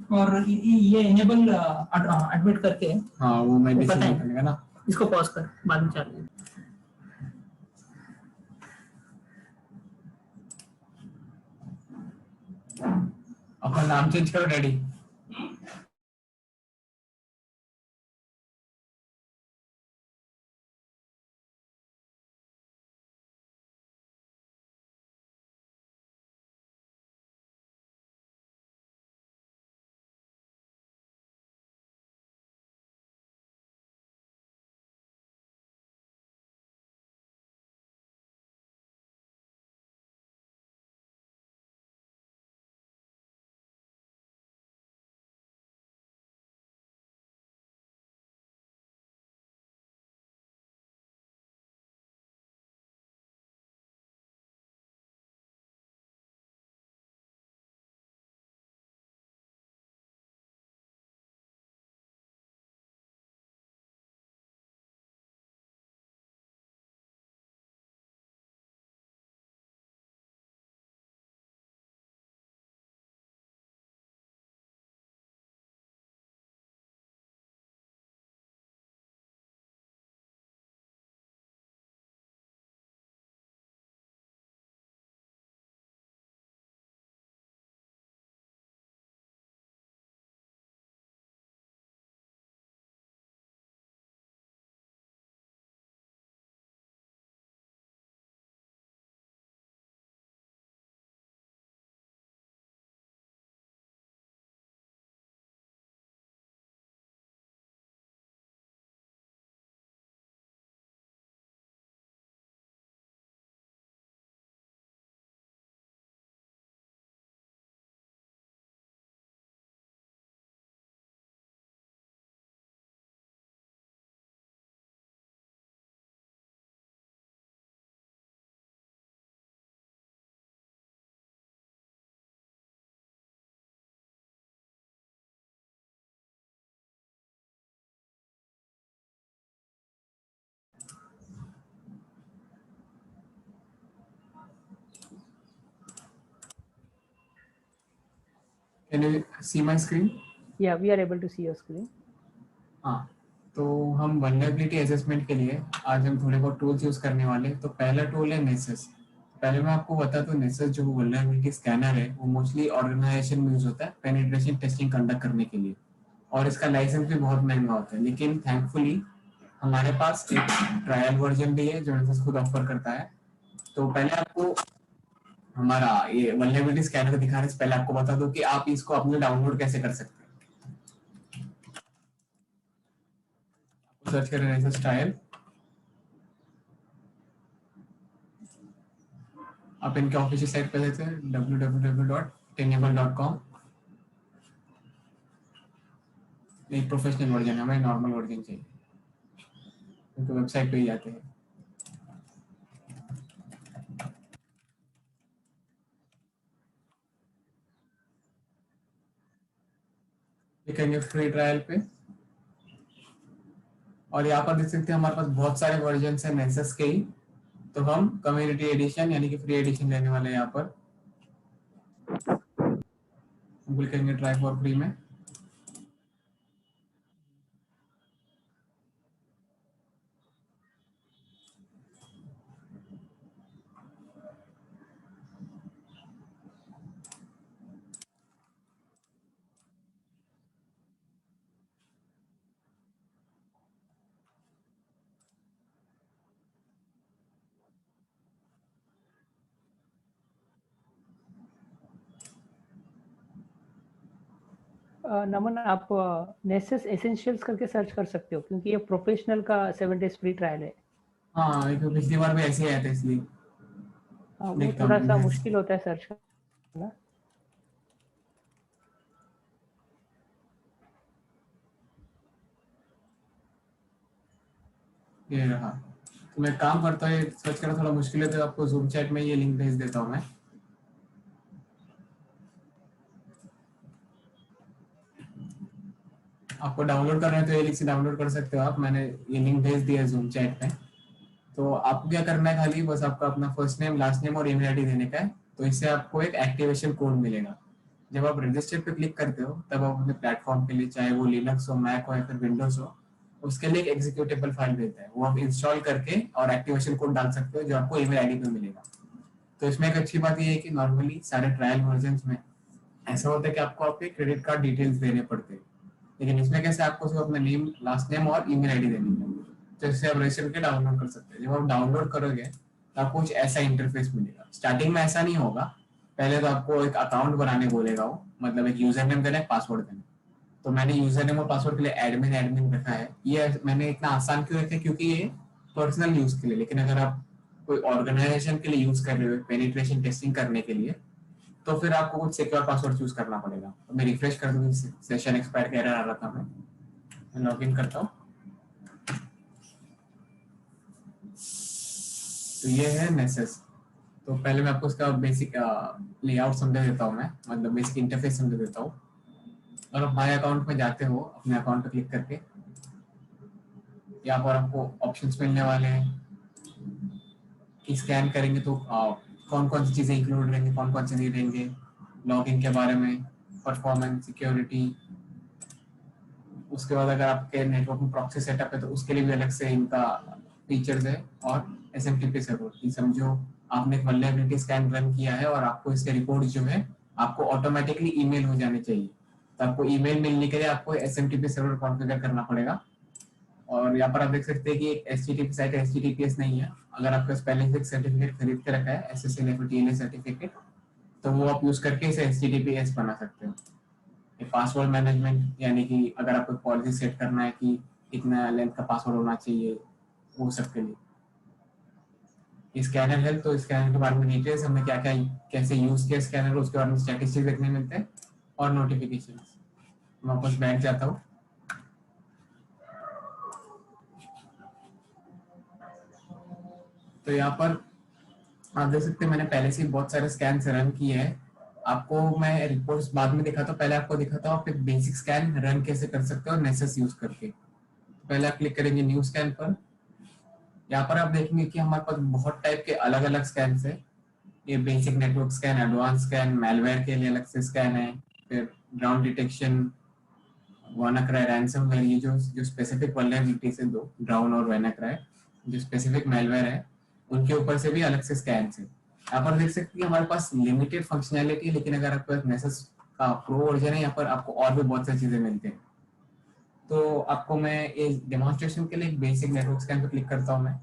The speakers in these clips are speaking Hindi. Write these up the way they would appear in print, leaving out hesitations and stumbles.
और ये इनेबल एडमिट करके, हाँ वो मैं पता है निकलेगा ना। इसको पॉज कर, बाद में चालू। अपना नाम चेंज करो daddy. Can you see my screen? Yeah, we are able to see your screen. हाँ, तो हम वल्नरेबिलिटी असेसमेंट के लिए आज हम थोड़े बहुत टूल्स यूज करने वाले हैं। तो पहला टूल है नेसेस। पहले मैं आपको बता दूं, नेसेस जो वल्नरेबिलिटी स्कैनर है वो मोस्टली ऑर्गेनाइजेशन में यूज होता है पेनिट्रेशन टेस्टिंग कंडक्ट करने के लिए, और इसका लाइसेंस भी बहुत महंगा होता है। लेकिन थैंकफुली हमारे पास एक ट्रायल वर्जन भी है जो नेसेस खुद ऑफर करता है। तो पहले आपको हमारा ये वल्नरेबिलिटी स्कैनर दिखाने से पहले आपको बता दूं कि आप इसको अपने डाउनलोड कैसे कर सकते हैं। सर्च करें नेसेस ट्रायल। आप इनके ऑफिशियल साइट पे जाते हैं www.tenable.com। एक प्रोफेशनल वर्जन है, हमें नॉर्मल वर्जन चाहिए, तो वेबसाइट पे ही जाते हैं। लिखेंगे फ्री ट्रायल पे, और यहाँ पर देख सकते हैं हमारे पास बहुत सारे वर्जन है नेसेस के ही। तो हम कम्युनिटी एडिशन यानी कि फ्री एडिशन लेने वाले हैं। यहाँ पर हम लिखेंगे ट्राई फॉर फ्री में। नमन, आप नेसेस एसेंशियल्स करके सर्च कर सकते हो, क्योंकि ये प्रोफेशनल का 7 डेज फ्री ट्रायल है। हाँ, एक पिछली बार भी ऐसे ही आया था, इसलिए वो थोड़ा सा मुश्किल होता है सर्च करना। ये रहा। तो मैं काम करता हूँ, सर्च करना थोड़ा मुश्किल है तो आपको जूम चैट में ये लिंक भेज देता हूँ मैं। आपको डाउनलोड करना है तो ये लिंक से डाउनलोड कर सकते हो आप। मैंने ये लिंक भेज दिया है जूम चैट में। तो आपको क्या करना है, खाली बस आपका अपना फर्स्ट नेम लास्ट नेम और ईमेल आईडी देने का है। तो इससे आपको एक एक्टिवेशन कोड मिलेगा। जब आप रजिस्टर पे क्लिक करते हो तब आप अपने प्लेटफॉर्म के लिए, चाहे वो लिनक्स हो, मैक हो या फिर विंडोज हो, उसके लिए एक एग्जीक्यूटेबल फाइल देता है, वो आप इंस्टॉल करके और एक्टिवेशन कोड डाल सकते हो जो आपको ईमेल आईडी पे मिलेगा। तो इसमें एक अच्छी बात ये है कि नॉर्मली सारे ट्रायल वर्जन में ऐसा होता है कि आपको आपके क्रेडिट कार्ड डिटेल्स देने पड़ते हैं, लेकिन इसमें कैसे आपको सिर्फ अपना नेम, लास्ट नेम और ईमेल आईडी देनी है, तो इससे आप रजिस्टर करके डाउनलोड कर सकते हैं। जब आप डाउनलोड करोगे तो आपको कुछ ऐसा इंटरफेस मिलेगा। स्टार्टिंग में ऐसा नहीं होगा, पहले तो आपको एक अकाउंट बनाने बोलेगा वो, मतलब एक यूजर नेम देना है, पासवर्ड देना है। तो मैंने यूजर नेम और पासवर्ड के लिए एडमिन रखा है। ये मैंने इतना आसान क्यों रखा है, क्योंकि ये पर्सनल यूज के लिए, लेकिन अगर आप कोई ऑर्गेनाइजेशन के लिए यूज कर रहे हो पेनिट्रेशन टेस्टिंग करने के लिए, तो फिर आपको कुछ सिक्योर पासवर्ड चूज करना पड़ेगा। तो मैं रिफ्रेश कर दूंगी, सेशन एक्सपायर का एरर आ रहा था, मैं लॉग इन करता हूँ। तो ये है नेसेस। तो पहले मैं आपको इसका बेसिक लेआउट समझा देता हूँ, मैं मतलब बेसिक इंटरफेस समझा देता हूँ। और आप माय अकाउंट में जाते हो, अपने अकाउंट पर क्लिक करके यहाँ पर आपको ऑप्शंस मिलने वाले हैं कि स्कैन करेंगे तो कौन कौन सी चीज़ें इंक्लूड रहेंगे, कौन कौन से नहीं रहेंगे, लॉगिन के बारे में, परफॉर्मेंस, सिक्योरिटी। उसके बाद अगर आपके नेटवर्क में प्रॉक्सी सेटअप है तो उसके लिए भी अलग से इनका फीचर्स है। और SMTP सर्वर की समझो, आपने एक वल्नरेबिलिटी स्कैन रन किया है और आपको इसके रिपोर्ट जो है आपको ऑटोमेटिकली ईमेल हो जाने चाहिए, तो आपको ईमेल मिलने के लिए आपको SMTP सर्वर कॉन्फ़िगर करना पड़ेगा। और यहाँ पर आप देख सकते हैं कि एक HTTP साइट HTTPS नहीं है। अगर आपके पास पहले से एक सर्टिफिकेट खरीद के रखा है, SSL या TLS सर्टिफिकेट, तो वो आप यूज करके इसे HTTPS बना सकते हो। ये पासवर्ड मैनेजमेंट, यानी कि अगर आपको पॉलिसी सेट करना है कि कितना लेंथ का पासवर्ड होना चाहिए, वो सब के लिए। स्कैनर है, तो स्कैनर के बारे में डिटेल्स, हमने क्या क्या कैसे यूज किया स्कैनर, उसके बारे में स्टैटिस्टिक्स देखने मिलते हैं और नोटिफिकेशंस। मैं वापस बैठ जाता हूँ। तो यहाँ पर आप देख सकते हैं मैंने पहले से बहुत सारे स्कैन रन किए हैं। आपको मैं रिपोर्ट्स बाद में दिखाता हूँ, पहले आपको दिखाता हूँ आप एक बेसिक स्कैन रन कैसे कर सकते हो नेसेस यूज करके। पहले आप क्लिक करेंगे न्यू स्कैन पर। यहाँ पर आप देखेंगे कि हमारे पास बहुत टाइप के अलग अलग स्कैन है। ये basic network scan, advance scan, malware के लिए अलग से स्कैन है, फिर ग्राउंड डिटेक्शन, वानाक्राई, रैंसमवेयर, ये जो स्पेसिफिक वल्नरेबिलिटीज है, दो ड्राउन और वानाक्राई, जो स्पेसिफिक मैलवेयर है, उनके ऊपर से भी अलग से स्कैन है। यहाँ पर देख सकते हैं हमारे पास लिमिटेड फंक्शनैलिटी, लेकिन अगर आपके पास नेसेस का प्रो वर्जन है, यहाँ पर आपको और भी बहुत सारी चीजें मिलती हैं। तो आपको मैं ये डेमोन्स्ट्रेशन के लिए एक बेसिक नेटवर्क स्कैन पे क्लिक करता हूँ। मैं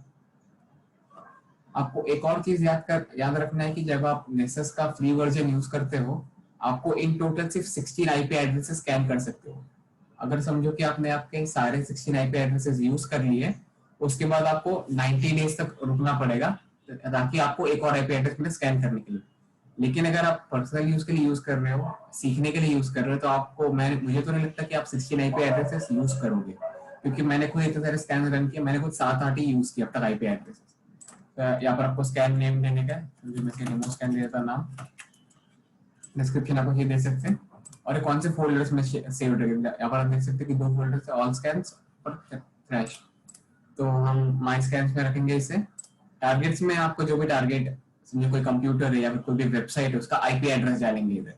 आपको एक और चीज याद रखना है कि जब आप नेसेस का फ्री वर्जन यूज करते हो, आपको इन टोटल सिर्फ 16 IP एड्रेसेस स्कैन कर सकते हो। अगर समझो कि आपने आपके सारे 16 IP एड्रेसेस यूज कर लिए, उसके बाद आपको 90 डेज तक रुकना पड़ेगा ताकि आपको एक और IP एड्रेस मिले स्कैन करने के लिए। लेकिन अगर आप पर्सनल यूज के लिए यूज कर रहे हो, सीखने के लिए यूज कर रहे हो, तो आपको मुझे तो नहीं लगता कि आप 16 IP एड्रेसेस यूज करोगे, क्योंकि मैंने खुद इतने सारे स्कैन रन किए, मैंने खुद 7-8 ही यूज किया अब तक IP एड्रेसेस। यहाँ पर आपको स्कैन नेम देने का है, मैं डेमो स्कैन दे देता नाम, डिस्क्रिप्शन आपको ये दे सकते हैं, और कौन से फोल्डर्स में सेव रहेगा। यहाँ पर आप देख सकते हैं कि 2 फोल्डर्स है, ऑल स्कैन्स और फ्रेश। तो हम माई स्कैन्स में रखेंगे इसे। टारगेट्स में आपको जो भी टारगेट, समझो कोई कंप्यूटर है या फिर कोई भी वेबसाइट है, उसका IP एड्रेस डालेंगे इधर।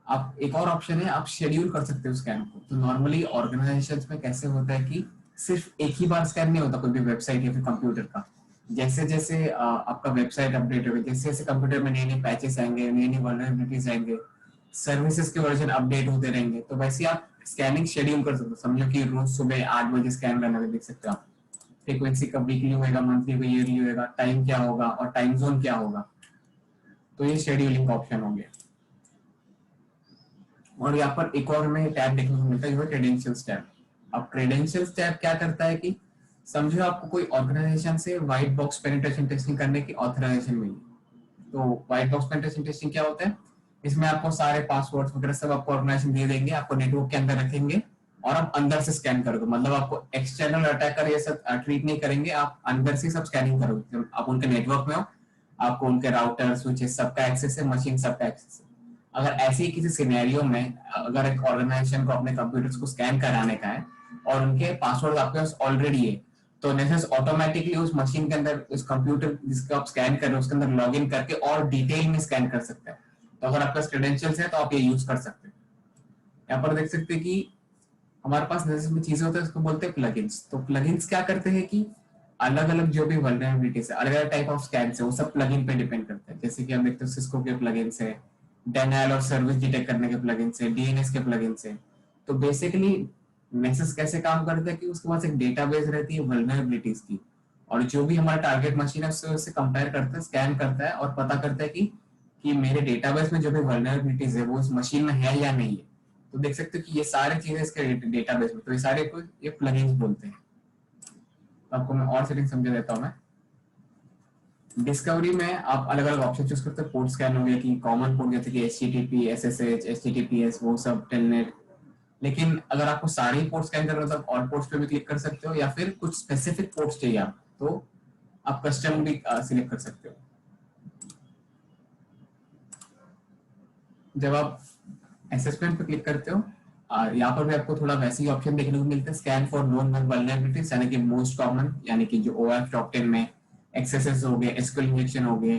आप एक और ऑप्शन है, आप शेड्यूल कर सकते हो स्कैन को। तो नॉर्मली ऑर्गेनाइजेशंस में कैसे होता है कि सिर्फ एक ही बार स्कैन नहीं होता कोई भी वेबसाइट या फिर कंप्यूटर का। जैसे जैसे आपका वेबसाइट अपडेट होगा, जैसे जैसे कंप्यूटर में नए नए पैचेस आएंगे, नई नई वल्नरेबिलिटीज आएंगे, सर्विसेज के वर्जन अपडेट होते रहेंगे, तो वैसे आप स्कैनिंग शेड्यूल कर सकते हो। समझो कि रोज सुबह 8 बजे स्कैन करना है, देख सकते हो आप। फ्रीक्वेंसी कब वीकली होगा, मंथली होगा, ईयरली होगा, टाइम क्या होगा और टाइम जोन क्या होगा। तो ये शेड्यूलिंग का ऑप्शन हो गया। और यहाँ पर एक और हमें टैब देखने को मिलता है, जो है क्रेडेंशियल्स टैब। अब क्रेडेंशियल्स टैब क्या करता है कि समझो आपको कोई ऑर्गेनाइजेशन से व्हाइट बॉक्स पेनिट्रेशन टेस्टिंग करने की ऑथराइजेशन मिली। तो व्हाइट बॉक्स पेनिट्रेशन टेस्टिंग क्या होता है, इसमें आपको सारे पासवर्ड्स वगैरह सब आपको ऑर्गेनाइजेशन दे देंगे, आपको नेटवर्क के अंदर रखेंगे और आप अंदर से स्कैन करोगे। मतलब आपको एक्सटर्नल अटैकर ये सब ट्रीट नहीं करेंगे, आप अंदर से सब स्कैनिंग करोगे। आप उनके नेटवर्क में हो, आपको उनके राउटर, स्विचेस सबका एक्सेस है, मशीन सबका एक्सेस है। अगर ऐसे ही किसी सिनेरियो में अगर एक ऑर्गेनाइजेशन को अपने कंप्यूटर्स को स्कैन कराने का है और उनके पासवर्ड आपके पास ऑलरेडी है, तो नेसेस ऑटोमेटिकली उस मशीन के अंदर, उस कंप्यूटर जिसका आप स्कैन कर रहे हो उसके अंदर लॉगिन करके और डिटेल में स्कैन कर सकता है। तो अगर आपका क्रेडेंशियल्स है तो आप ये यूज कर सकते हैं। यहाँ पर देख सकते हैं कि हमारे पास में चीजें होती है उसको बोलते हैं प्लगइन्स। तो प्लगइन्स क्या करते हैं कि अलग अलग जो भी वल्नरेबिलिटीज है, अलग अलग टाइप ऑफ स्कैन्स है, वो सब प्लगइन पे डिपेंड करते हैं। जैसे कि हम देखते हैं सिस्को के प्लगइन्स है, डेनाइल और सर्विस डिटेक्ट करने के प्लगइन्स है, डीएनएस के प्लगइन्स है। तो बेसिकली नेक्सस कैसे काम करता है कि उसके पास एक डेटाबेस रहती है वल्नरेबिलिटीज की, और जो भी हमारा टारगेट मशीन है उससे कंपेयर करता है, स्कैन करता है और पता करता है कि मेरे डेटाबेस में जो भी वल्नरेबिलिटीज है वो उस मशीन में है या नहीं है। तो देख सकते हो कि ये सारी चीजें इसके डेटाबेस में, तो ये सारे को ये प्लगइन्स बोलते हैं। तो आपको मैं और सेटिंग समझा देता हूँ। मैं डिस्कवरी में आप अलग अलग ऑप्शन चूज करते हैं। पोर्ट स्कैन हो गया कि कॉमन पोर्ट जैसे कि HTTP, SSH, HTTPS, वो सब, टेलनेट। लेकिन अगर आपको सारे पोर्ट स्कैन करना हो तो आप ऑल पोर्ट्स पे भी क्लिक कर सकते हो, या फिर कुछ स्पेसिफिक पोर्ट्स चाहिए आप तो आप कस्टम भी सिलेक्ट कर सकते हो। जब आप असेसमेंट पे क्लिक करते हो यहाँ पर भी आपको थोड़ा वैसे ही ऑप्शन देखने को मिलते हैं। स्कैन फॉर नोन वल्नरेबिलिटीज, यानी कि मोस्ट कॉमन, यानी कि जो OAuth टॉप 10 में एक्सेसेस हो गए, SQL इंजेक्शन हो गए।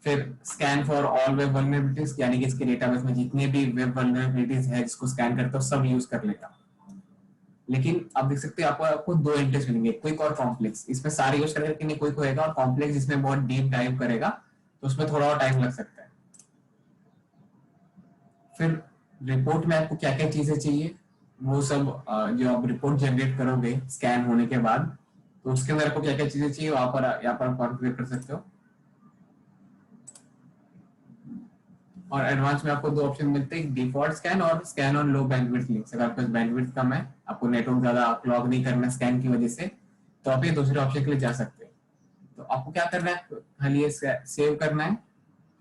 फिर scan for all web vulnerabilities, यानी कि इसके डेटाबेस में जितने भी वेब वल्नरेबिलिटीज है जिसको स्कैन करता हो सब यूज कर लेगा। लेकिन आप देख सकते हैं आपको दो इंटरेस्ट मिलेंगे, क्विक और कॉम्प्लेक्स। इसमें सारे यूज करके नहीं क्विक होएगा, और कॉम्प्लेक्स जिसमें बहुत डीप डाइव करेगा तो उसमें थोड़ा और टाइम लग सकता है। फिर रिपोर्ट में आपको क्या क्या चीजें चाहिए वो सब जो आप रिपोर्ट जनरेट करोगे स्कैन होने के बाद, तो उसके अंदर आपको क्या क्या चीजें चाहिए वहां पर यहाँ पर कॉन्फ़िगर कर सकते हो। और एडवांस में आपको दो ऑप्शन मिलते हैं, डिफॉल्ट स्कैन और scan on low bandwidth links. अगर आपके पास बैंडविड्थ कम है, आपको नेटवर्क ज्यादा क्लॉग नहीं करना स्कैन की वजह से, तो आप ये दूसरे ऑप्शन के लिए जा सकते हैं। तो आपको क्या करना है, खाली ये सेव करना है,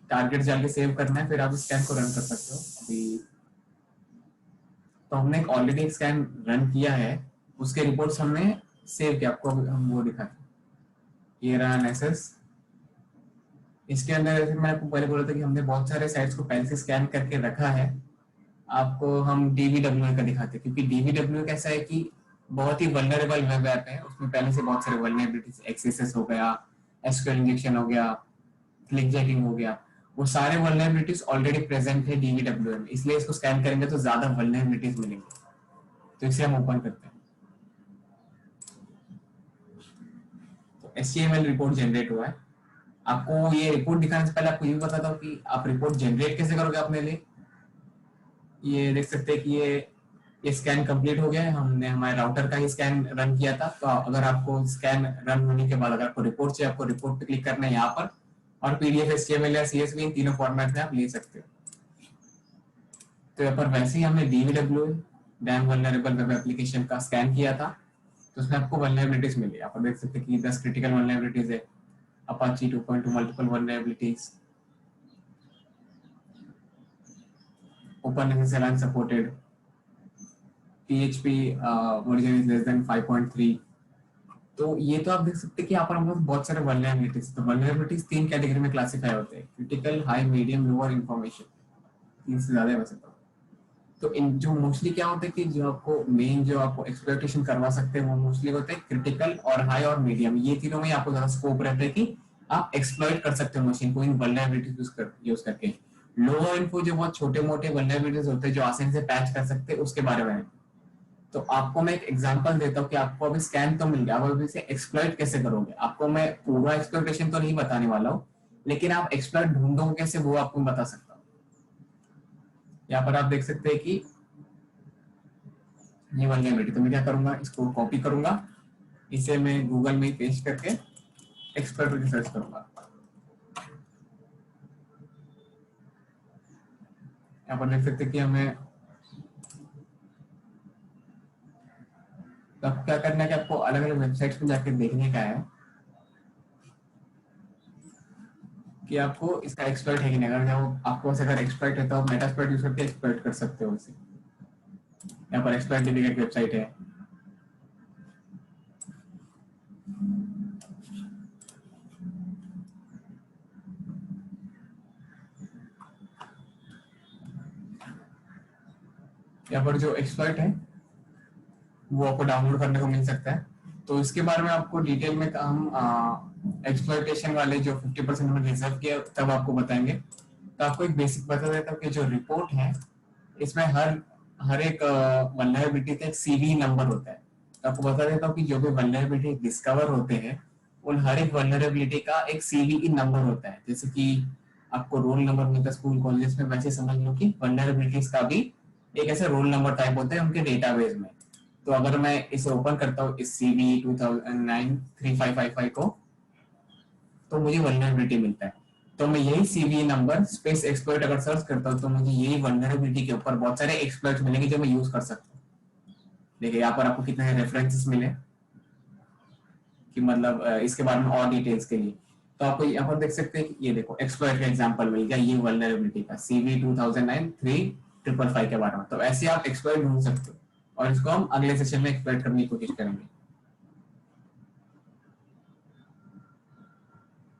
टारगेट जाके सेव करना है, फिर आप स्कैन को रन कर सकते हो। अभी तो हमने ऑलरेडी एक स्कैन रन किया है, उसके रिपोर्ट्स हमने सेव किया, आपको हम वो दिखाते। ये रहा एनालिसिस। इसके अंदर जैसे मैंने आपको पहले बोला था कि हमने बहुत सारे साइट्स को पहले से स्कैन करके रखा है। आपको हम DVWA का दिखाते हैं, क्योंकि DVWA कैसा है कि बहुत ही वल्नरेबल वेब ऐप है। उसमें पहले से बहुत सारे वल्नरेबिलिटीज, एक्सेसेस हो गया, SQL इंजेक्शन हो गया, क्लिक जैकिंग हो गया, वो सारे वल्नरेबिलिटीज ऑलरेडी प्रेजेंट है DVWA में। इसलिए इसको स्कैन करेंगे तो ज्यादा वल्नरेबिलिटीज मिलेंगे। तो इसे हम ओपन करते हैं। तो HTML रिपोर्ट जनरेट हुआ है। आपको ये रिपोर्ट दिखाने से पहले आपको ये भी बताता हूँ कि आप रिपोर्ट जनरेट कैसे करोगे अपने लिए। ये देख सकते हैं कि ये स्कैन कंप्लीट हो गया है। हमने हमारे राउटर का ही स्कैन रन किया था। तो अगर आपको स्कैन रन होने के बाद अगर आपको रिपोर्ट चाहिए, आपको रिपोर्ट पे क्लिक करना है यहाँ पर, और PDF, HTML या CSV इन तीनों फॉर्मेट में आप ले सकते हो। तो यहाँ पर वैसे ही हमने DVWA, dam vulnerable web application का स्कैन किया था, तो उसमें आपको वल्नरेबिलिटीज मिली। आप देख सकते हैं कि 10 क्रिटिकल वल्नरेबिलिटीज है, Apache 2.2 multiple vulnerabilities, OpenSSL unsupported, PHP version is less than 5.3। तो ये तो आप देख सकते हैं कि यहाँ पर हम लोग बहुत सारे वल्नरेबिलिटीज, तो वल्नरेबिलिटीज 3 कैटेगरी में क्लासिफाई होते हैं, critical, high, medium, lower information, 3 से ज्यादा है वैसे तो। तो इन जो मोस्टली क्या होता है कि जो आपको मेन जो आपको एक्सप्लॉइटेशन करवा सकते हैं वो मोस्टली होते हैं क्रिटिकल और हाई और मीडियम। ये तीनों में आपको ज्यादा स्कोप रहता है कि आप एक्सप्लॉइट कर सकते हो मशीन को इन वल्नरेबिलिटीज यूज करके। लोअर इन्फो जो बहुत छोटे मोटे वल्नरेबिलिटीज होते हैं जो आसानी से पैच कर सकते हैं, उसके बारे में। तो आपको मैं एक एग्जांपल देता हूँ कि आपको अभी स्कैन तो मिल गया, अब अभी इसे एक्सप्लॉइट कैसे करोगे। आपको मैं पूरा एक्सप्लॉइटेशन तो नहीं बताने वाला हूँ, लेकिन आप एक्सप्लॉइट ढूंढोगे कैसे वो आपको बता सकता हूँ। यहाँ पर आप देख सकते हैं कि ये वल्नरेबिलिटी, तो मैं क्या करूंगा, इसको कॉपी करूंगा, इसे मैं गूगल में पेस्ट करके एक्सप्लॉइट सर्च करूंगा। यहाँ पर देख सकते हैं कि हमें तो क्या करना है कि आपको अलग अलग वेबसाइट्स पे जाके देखने का है कि आपको इसका एक्सप्लॉइट है कि नहीं। अगर आपको अगर एक्सप्लॉइट है तो आप मेटास्प्लॉइट यूज करके एक्सप्लॉइट कर सकते हो इसे। यहाँ पर एक्सप्लॉइट डेडिकेटेड वेबसाइट है। यहाँ पर जो एक्सप्लॉइट है वो आपको डाउनलोड करने को मिल सकता है। तो इसके बारे में आपको डिटेल में हम एक्सप्लॉइटेशन वाले जो 50% हमने रिजर्व किया तब आपको बताएंगे। तो आपको एक बेसिक बता देता हूँ कि जो रिपोर्ट है इसमें हर एक वल्नरेबिलिटी का एक सीवी नंबर होता है। तो आपको बता देता हूँ कि जो भी वल्नरेबिलिटी डिस्कवर होते हैं उन हर एक वल्नरेबिलिटी का एक सीवी नंबर होता है। जैसे कि आपको रोल नंबर मिलता है स्कूल कॉलेजेस में, वैसे समझ लो कि वल्नरेबिलिटीज का भी एक ऐसे रोल नंबर टाइप होते हैं उनके डेटाबेस में। तो अगर मैं इसे ओपन करता हूँ इस CV 2009-3555 को, तो मुझे वल्नरेबिलिटी मिलता है। तो मैं यही CV नंबर स्पेस एक्सप्लॉइट अगर सर्च करता हूँ तो मुझे यही वल्नरेबिलिटी के ऊपर बहुत सारे एक्सप्लॉइट मिलेंगे जो मैं यूज कर सकता हूँ। देखिए यहाँ पर आपको कितने रेफरेंसेस मिले कि मतलब इसके बारे में और डिटेल्स के लिए। तो आपको यहाँ पर देख सकते हैं कि ये देखो एक्सप्लॉइट का एग्जांपल मिल गया ये वल्नरेबिलिटी का CV 2009-3555 के बारे में। तो ऐसे आप एक्सप्लॉइट ढूंढ सकते हो और इसको हम अगले सेशन में एक्सप्लॉइट करने की कोशिश करेंगे।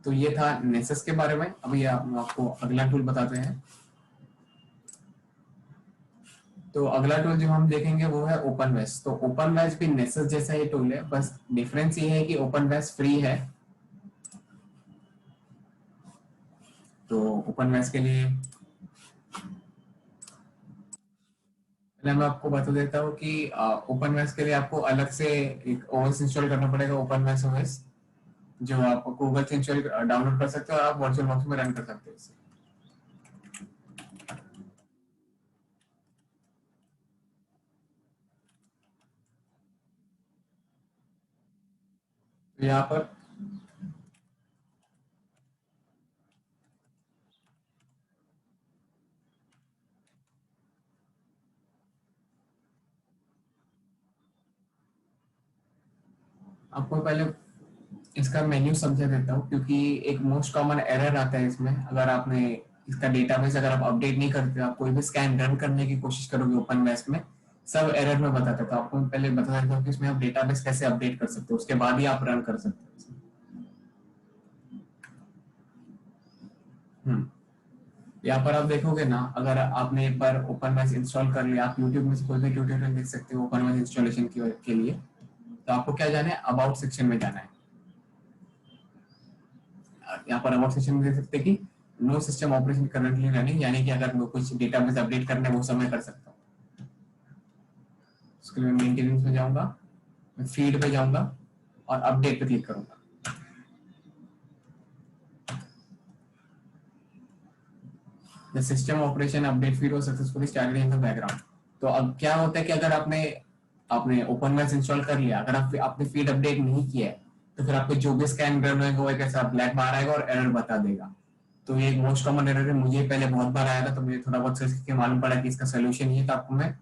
तो ये था नेसेस के बारे में। अभी हम आपको अगला टूल बताते हैं। तो अगला टूल जो हम देखेंगे वो है ओपनवेस। तो ओपनवेस भी नेसेस जैसा ही टूल है, बस डिफरेंस ये है कि ओपनवेस फ्री है। तो ओपनवेस के लिए पहले मैं आपको बता देता हूँ कि ओपनवेस के लिए आपको अलग से एक ओएस इंस्टॉल करना पड़ेगा, ओपनवेस ओएस, जो आप गूगल से इंस्टॉल डाउनलोड कर सकते हो और आप वर्चुअल बॉक्स में रन कर सकते हो इसे। तो यहाँ पर आपको पहले इसका मेन्यू समझा देता हूँ, क्योंकि एक मोस्ट कॉमन एरर आता है इसमें। अगर आपने इसका डेटाबेस अगर आप अपडेट नहीं करते, आप कोई भी स्कैन रन करने की कोशिश करोगे ओपनवेस में, सब एरर में बताता है। तो आपको पहले बता देता हूँ कि इसमें आप डेटाबेस कैसे अपडेट कर सकते हो, उसके बाद ही आप रन कर सकते हो। यहाँ पर आप देखोगे ना, अगर आपने एक बार ओपनवेस इंस्टॉल कर लिया, आप यूट्यूब में से कोई भी ट्यूटोरियल देख सकते हो ओपनवेस इंस्टॉलेशन के लिए। तो आपको क्या जाना है, अबाउट सेक्शन में जाना है। यहाँ पर अबाउट सेक्शन में देख सकते हैं कि no system operation currently running, यानी कि अगर मैं कुछ डेटाबेस अपडेट करना है वो सब मैं कर सकता हूँ। उसके लिए मेंटेनेंस में जाऊंगा, मैं फीड पे जाऊंगा और अपडेट पे क्लिक करूंगा। The system operation update feed was successfully started in the background। तो अब क्या होता है कि अगर आपने ओपनवेस इंस्टॉल कर लिया, अगर आपने फीड अपडेट नहीं किया है, तो फिर आपको जो भी स्कैन रन होगा वो एक ऐसा ब्लैक बार आएगा और एरर बता देगा। तो ये एक मोस्ट कॉमन एरर है, मुझे पहले बहुत बार आया था, तो मुझे थोड़ा बहुत सर्च करके मालूम पड़ा कि इसका सोल्यूशन ये, तो आपको मैं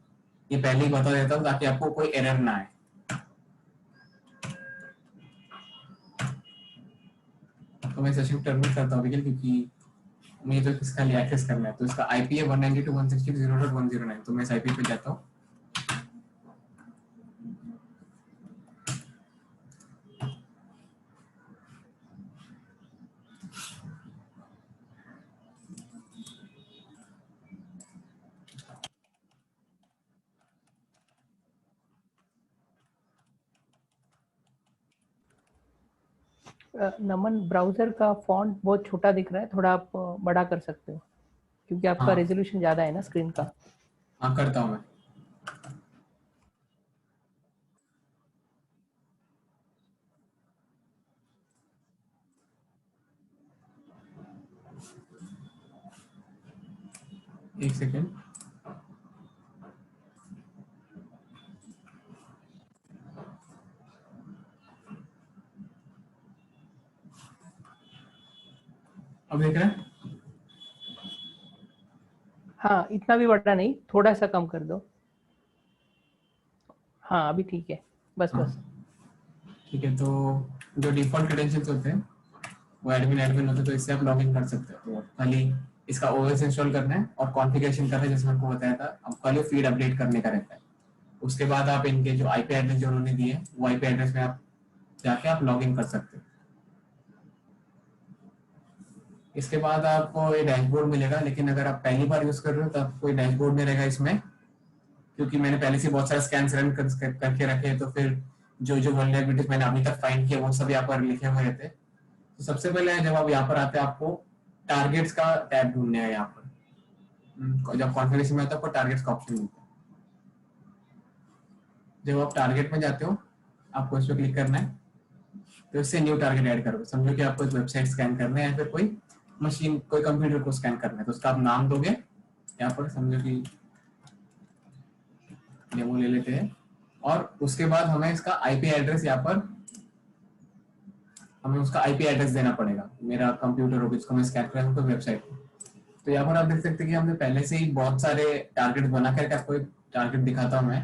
ये पहले ही बता देता हूँ ताकि आपको कोई एरर ना आए। तो मैं सेशन टर्मिनेट करता हूँ क्योंकि मुझे तो इसका लिए एक्सेस करना है। तो इसका आईपी है 192.168.0.109। तो मैं इस आईपी पे जाता हूँ। नमन, ब्राउजर का फॉन्ट बहुत छोटा दिख रहा है, थोड़ा आप बड़ा कर सकते हो क्योंकि आपका हाँ। रेजोल्यूशन ज्यादा है ना स्क्रीन का। हाँ करता हूँ मैं। एक सेकेंड। अब देख रहे हैं? हाँ, इतना भी बड़ा नहीं, थोड़ा सा कम कर दो। हाँ अभी ठीक है, बस हाँ। बस। ठीक है, तो जो डिफॉल्ट क्रेडेंशियल्स होते हैं वो एडमिन होते हैं, तो इससे आप लॉग इन कर सकते हो। तो खाली इसका ओएस इंस्टॉल करना है और कॉन्फ़िगरेशन करना है, जैसे मैंने आपको बताया था। अब खाली फीड अपडेट करने का रहता है। उसके बाद आप इनके जो आईपी एड्रेस जो उन्होंने दिए वो आईपी एड्रेस में आप जाके आप लॉग इन कर सकते हो। इसके बाद आपको ये डैशबोर्ड मिलेगा, लेकिन अगर आप पहली बार यूज कर रहे हो तो आपको कोई डैशबोर्ड नहीं रहेगा इसमें, क्योंकि मैंने पहले से बहुत सारे स्कैन्स रन करके रखे हैं। तो फिर जो वल्नरेबिलिटीज मैंने अभी तक फाइंड किया वो सब यहाँ पर लिखे हुए रहते हैं। तो सबसे पहले जब आप यहाँ पर आते हैं, आपको टारगेट्स का टैब ढूंढने है यहाँ पर। जब कॉन्फ़िगरेशन में आता है आपको टारगेट्स का ऑप्शन मिलता है। जब आप टारगेट में जाते हो आपको इस पर क्लिक करना है, तो इससे न्यू टारगेट ऐड करोगे। समझो कि आपको एक वेबसाइट स्कैन करना है या फिर कोई मशीन, कोई कंप्यूटर को स्कैन करना है, तो उसका आप नाम दोगे। यहाँ पर समझो कि डेमो ले लेते हैं, और उसके बाद हमें इसका आईपी एड्रेस, यहाँ पर हमें उसका आईपी एड्रेस देना पड़ेगा। मेरा कंप्यूटर हो जिसको मैं स्कैन कर रहा हूँ तो वेबसाइट, तो यहाँ पर आप देख सकते हैं कि हमने पहले से ही बहुत सारे टारगेट बना करके आपको एक टारगेट दिखाता हूँ मैं।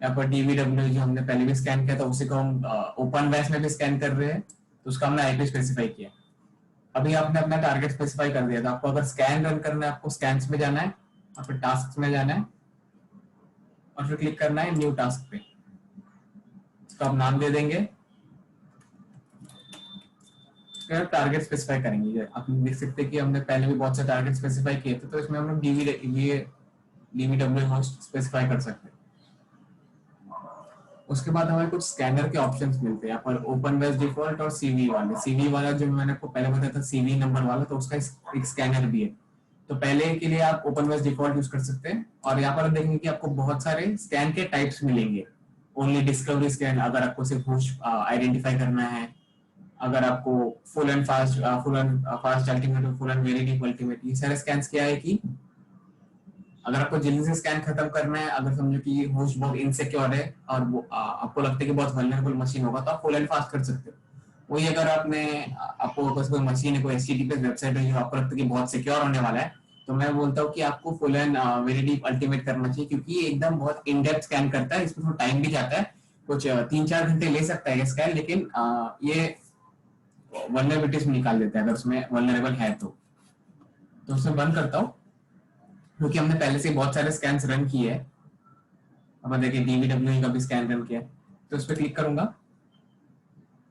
यहाँ पर डीवीडब्ल्यू जो हमने पहले भी स्कैन किया था उसी को हम ओपन वेस में भी स्कैन कर रहे हैं, तो उसका हमने आईपी स्पेसिफाई किया। अभी आपने अपना टारगेट स्पेसिफाई कर दिया था, आपको अगर स्कैन रन करना है आपको स्कैन्स में जाना है, और फिर टास्क में जाना है और फिर क्लिक करना है न्यू टास्क पे। इसको आप नाम दे देंगे, फिर टारगेट स्पेसिफाई करेंगे। आप देख सकते हैं कि हमने पहले भी बहुत से टारगेट स्पेसिफाई किए थे, तो इसमें हम लोग डीवीडब्ल्यू होस्ट स्पेसिफाई कर सकते हैं। उसके बाद हमें कुछ स्कैनर के ऑप्शंस मिलते हैं यहाँ पर, ओपन वेस डिफॉल्ट और सीवी वाले। सीवी वाला जो मैंने आपको पहले बताया था सीवी नंबर वाला, तो उसका एक स्कैनर भी है। तो पहले के लिए आप ओपन वेस डिफॉल्ट यूज कर सकते हैं, और यहाँ पर देखेंगे कि आपको बहुत सारे स्कैन के टाइप्स मिलेंगे। ओनली डिस्कवरी स्कैन, अगर आपको सिर्फ होस्ट आइडेंटिफाई करना है, अगर आपको full and fast ultimate, full and very deep ultimate, ये सारे स्कैन्स क्या है कि अगर आपको जल्दी से स्कैन खत्म करना है, अगर समझो कि होस्ट बहुत इनसिक्योर है और वो आपको लगता है कि बहुत वल्नरेबल मशीन होगा, तो आप फुल एंड फास्ट कर सकते हो। वही अगर आपको बस कोई मशीन है, कोई एचटीटीपी वेबसाइट है जो आपको लगता है कि बहुत सिक्योर होने वाला है, तो मैं बोलता हूँ कि आपको full and very deep ultimate करना चाहिए, क्योंकि ये एकदम बहुत इन डेप्थ स्कैन करता है। इसमें थोड़ा टाइम भी जाता है, कुछ 3-4 घंटे ले सकता है ये स्कैन, लेकिन ये वल्नरेबिलिटीज निकाल देता है अगर उसमें वल्नरेबल है तो उसे बंद करता हूँ, क्योंकि हमने पहले से बहुत सारे स्कैन्स रन किए हैं। अब देखिए डीवीडब्ल्यू का भी स्कैन रन किया है, तो उस पर क्लिक करूंगा।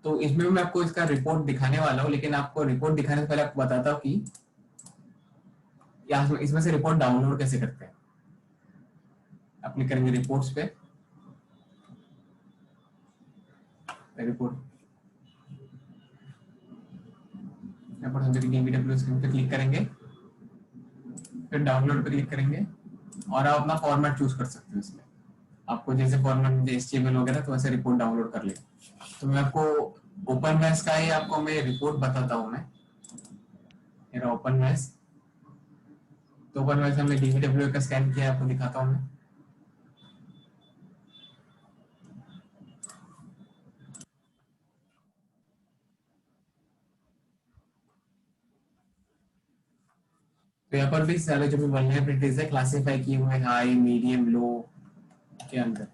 तो इसमें मैं आपको इसका रिपोर्ट दिखाने वाला हूँ, लेकिन आपको रिपोर्ट दिखाने से पहले आपको बताता हूँ कि इसमें से रिपोर्ट डाउनलोड कैसे करते हैं। आप क्लिक करेंगे रिपोर्ट्स पे, रिपोर्ट यहाँ पर समझे डीवीडब्ल्यू स्क्रीन पे क्लिक करेंगे, फिर डाउनलोड पे क्लिक करेंगे, और आप अपना फॉर्मेट चूज कर सकते हो। इसमें आपको जैसे फॉर्मेट HTML वगैरह, तो वैसे रिपोर्ट डाउनलोड कर ले। तो मैं आपको ओपन मैस का ही आपको मैं रिपोर्ट बताता हूँ। मैं मेरा ओपन मैस, तो ओपन मैस हमने डीवीडब्ल्यू का स्कैन किया, आपको दिखाता हूँ मैं। तो यहाँ पर भी सारे जो भी वल्नरेबिलिटीज है क्लासिफाई किए हुए हैं, हाई, मीडियम, लो के अंदर।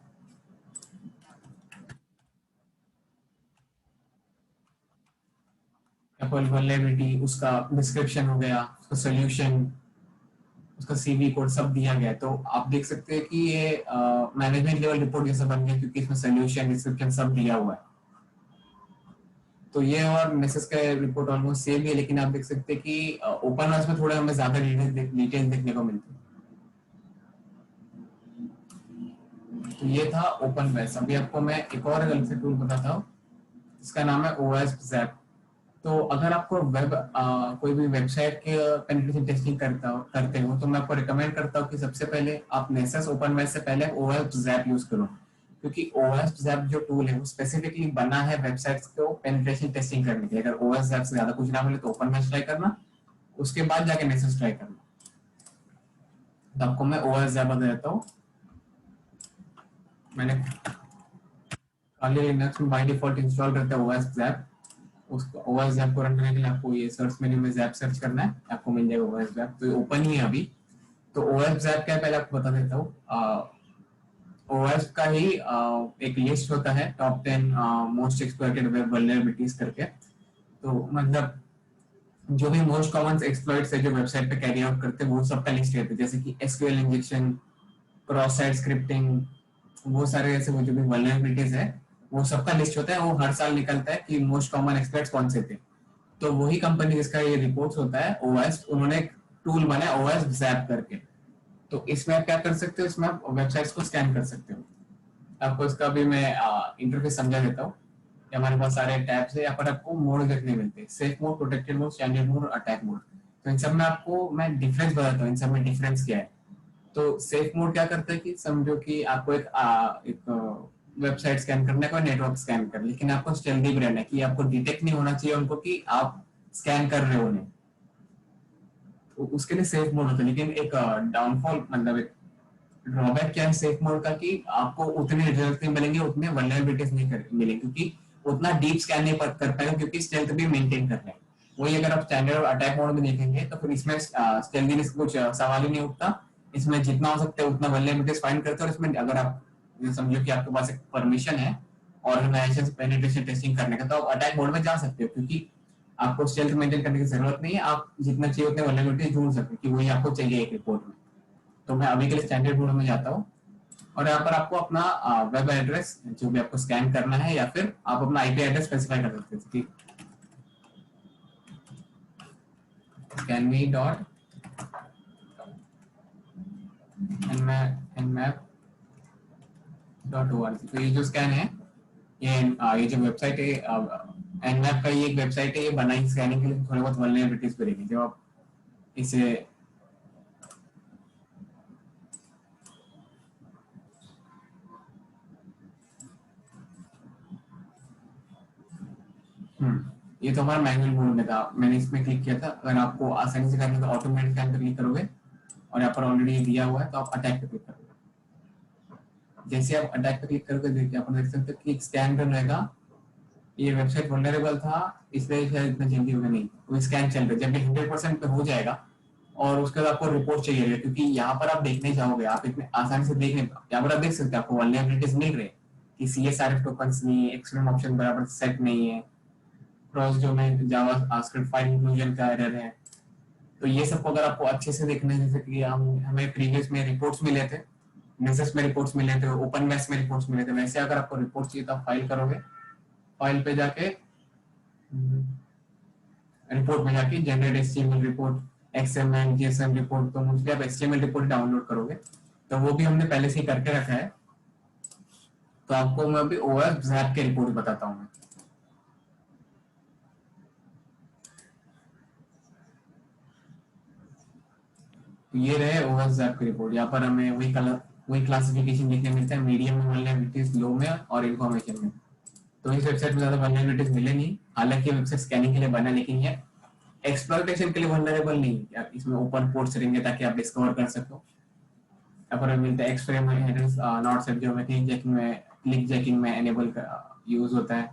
वल्नरेबिलिटी, उसका डिस्क्रिप्शन हो गया, उसका सोल्यूशन, उसका सीवी कोड सब दिया गया है। तो आप देख सकते हैं कि ये मैनेजमेंट लेवल रिपोर्ट जैसा बन गया, क्योंकि इसमें सोल्यूशन, डिस्क्रिप्शन सब दिया हुआ है। तो ये और नेसेस का रिपोर्ट ऑलमोस्ट सेम ही है, लेकिन आप देख सकते हैं कि ओपन वेस में थोड़ा हमें ज्यादा डिटेल्स देखने को मिलती है। तो ये था ओपन वेस। अभी आपको मैं एक और अलग से टूल बताता हूँ, इसका नाम है OWASP-ZAP। तो अगर आपको कोई भी वेबसाइट के पेनिट्रेशन टेस्टिंग करते हो, तो मैं आपको रिकमेंड करता हूँ कि सबसे पहले आप नेसेस ओपन वेस से पहले OWASP-ZAP यूज करो, क्योंकि OWASP-ZAP जो टूल है वो स्पेसिफिकली बना है वेबसाइट्स को पेनिट्रेशन टेस्टिंग करने के लिए। अगर OWASP-ZAP से ज्यादा कुछ ना मिले तो ओपन वेस ट्राई करना, उसके बाद जाके नेसेस ट्राई करना। तो आपको मैं OWASP-ZAP बता देता हूँ। मैंने खाली लिनक्स में बाय डिफॉल्ट इंस्टॉल करता है OWASP-ZAP। उसको OWASP-ZAP को रन करने के लिए आपको ये सर्च मेन्यू में ZAP सर्च करना है, आपको मिल जाएगा OWASP-ZAP। तो ये ओपन ही है अभी। तो OWASP-ZAP क्या है पहले आपको बता देता हूँ। OWASP का ही एक लिस्ट होता है, top 10 most exploited web vulnerabilities करके। तो मतलब जो भी मोस्ट कॉमन एक्सप्लॉइट्स है जो वेबसाइट पे कैरी आउट करते हैं वो सबका लिस्ट रहता है, जैसे कि SQL injection, cross site scripting, वो सारे ऐसे वो जो भी वल्नरेबिलिटीज है वो सबका लिस्ट होता है। वो हर साल निकलता है कि मोस्ट कॉमन एक्सप्लॉइट्स कौन से थे। तो वही कंपनी जिसका ये रिपोर्ट्स होता है OWASP, उन्होंने एक टूल बनाया OWASP-ZAP करके। तो इसमें आप क्या कर सकते हो, इसमें आप वेबसाइट्स को स्कैन कर सकते हो। आपको इसका भी मैं इंटरफेस समझा देता हूँ। हमारे पास सारे टैब्स है, यहाँ पर आपको मोड देखने मिलते हैं, safe mode, protected mode, standard mode और अटैक मोड। तो इन सब में आपको मैं डिफरेंस बताता हूँ, इन सब में डिफरेंस क्या है। तो सेफ मोड क्या करता है कि समझो कि आपको एक वेबसाइट स्कैन करना है, कोई नेटवर्क स्कैन कर, लेकिन आपको स्टेल्दी भी रहना है कि आपको डिटेक्ट नहीं होना चाहिए उनको कि आप स्कैन कर रहे हो उन्हें, तो उसके लिए सेफ मोड होता है। लेकिन एक डाउनफॉल मतलब एक ड्रॉबैक क्या है सेफ मोड का कि आपको उतने रिजल्ट नहीं मिलेंगे, उतने वल्नरेबिलिटीज नहीं मिलेंगे, क्योंकि उतना डीप स्कैन नहीं कर पाएगा, क्योंकि स्टेल्थ भी मेंटेन कर रहे हैं। वही अगर आप स्टैंडर्ड और अटैक मोड में देखेंगे तो फिर इसमें स्टेल्थीनेस कुछ सवाल ही नहीं उठता। इसमें जितना हो सकता है उतना वल्नरेबिलिटीज फाइंड करते हैं, और इसमें अगर आप समझो कि आपके पास एक परमिशन है ऑर्गेनाइजेशन पेनिट्रेशन टेस्टिंग करने का, तो आप अटैक मोड में जा सकते हो, क्योंकि आपको स्टेल्थ मेंटेन करने की जरूरत नहीं है, आप जितना चाहिए उतने वल्नरेबिलिटी ढूंढ सकते हो कि वही आपको चाहिए एक रिपोर्ट में। तो मैं अभी के लिए स्टैंडर्ड मोड में जाता हूँ, और यहाँ पर आपको अपना वेब एड्रेस जो भी आपको स्कैन करना है, या फिर आप अपना आईपी एड्रेस स्पेसिफाई कर सकते हैं कि nmap.org। तो ये जो स्कैन है, ये जो वेबसाइट है nmap का, ये एक वेबसाइट है, ये बनाई स्कैनिंग के लिए, थोड़ी बहुत वल्नरेबिलिटीज करेगी। जब आप इसे ये तो हमारा मैनुअल मोड में था, मैंने इसमें क्लिक किया था। अगर आपको आसानी से करना है तो ऑटोमेटिक स्कैन पे क्लिक करोगे, और यहाँ पर ऑलरेडी दिया हुआ है तो आप अटैक पे क्लिक करोगे। जैसे आप अटैक पे क्लिक करोगे, देखिए आप देख सकते हो कि एक स्कैन रन रहेगा। ये वेबसाइट वल्नरेबल था, इसलिए शायद इतना जल्दी होगा नहीं, वो स्कैन चल रहा है। जब ये 100% पे हो जाएगा और उसके बाद आपको रिपोर्ट चाहिए, क्योंकि यहाँ पर आप देखने जाओगे, आप इतने आसानी से देख नहीं, यहाँ पर आप देख सकते हैं आपको वल्नरेबिलिटीज मिल रहे हैं कि CSRF टोकन्स नहीं है, एक्सटर्नल ऑप्शन बराबर सेट नहीं है, क्रॉस डोमेन जावा स्क्रिप्ट फाइल इंक्लूजन का एरर है। तो ये सब अगर आपको अच्छे से देखना है, जैसे कि हमें प्रीवियस में रिपोर्ट्स मिले थे, नेसेस में रिपोर्ट्स मिले थे, ओपनमेस में रिपोर्ट्स मिले थे, वैसे अगर आपको रिपोर्ट चाहिए तो आप फाइल करोगे, फाइल पे जाके रिपोर्ट में जाके generate HTML report, XML JSON report, तो मुझे आप HTML रिपोर्ट डाउनलोड करोगे, तो वो भी हमने पहले से ही करके रखा है। तो आपको मैं अभी OS ZAP के रिपोर्ट बताता हूँ। मैं ये रहे OS ZAP की रिपोर्ट। यहाँ पर हमें वही क्लासिफिकेशन देखने मिलता है, मीडियम में वल्नरेबिलिटीज, लो में और इन्फॉर्मेशन में। तो इस वेबसाइट में ज्यादा वल्नरेबिलिटीज मिले नहीं, हालांकि वेबसाइट स्कैनिंग के लिए बना, लेकिन ये एक्सप्लॉइटेशन के लिए वल्नरेबल नहीं है। इसमें ओपन पोर्ट्स रहेंगे ताकि आप डिस्कवर कर सको। यहाँ पर मिलता है एक्सफ्रेम हेडर्स नॉट सेट, जो क्लिक जैकिंग में एनेबल यूज होता है।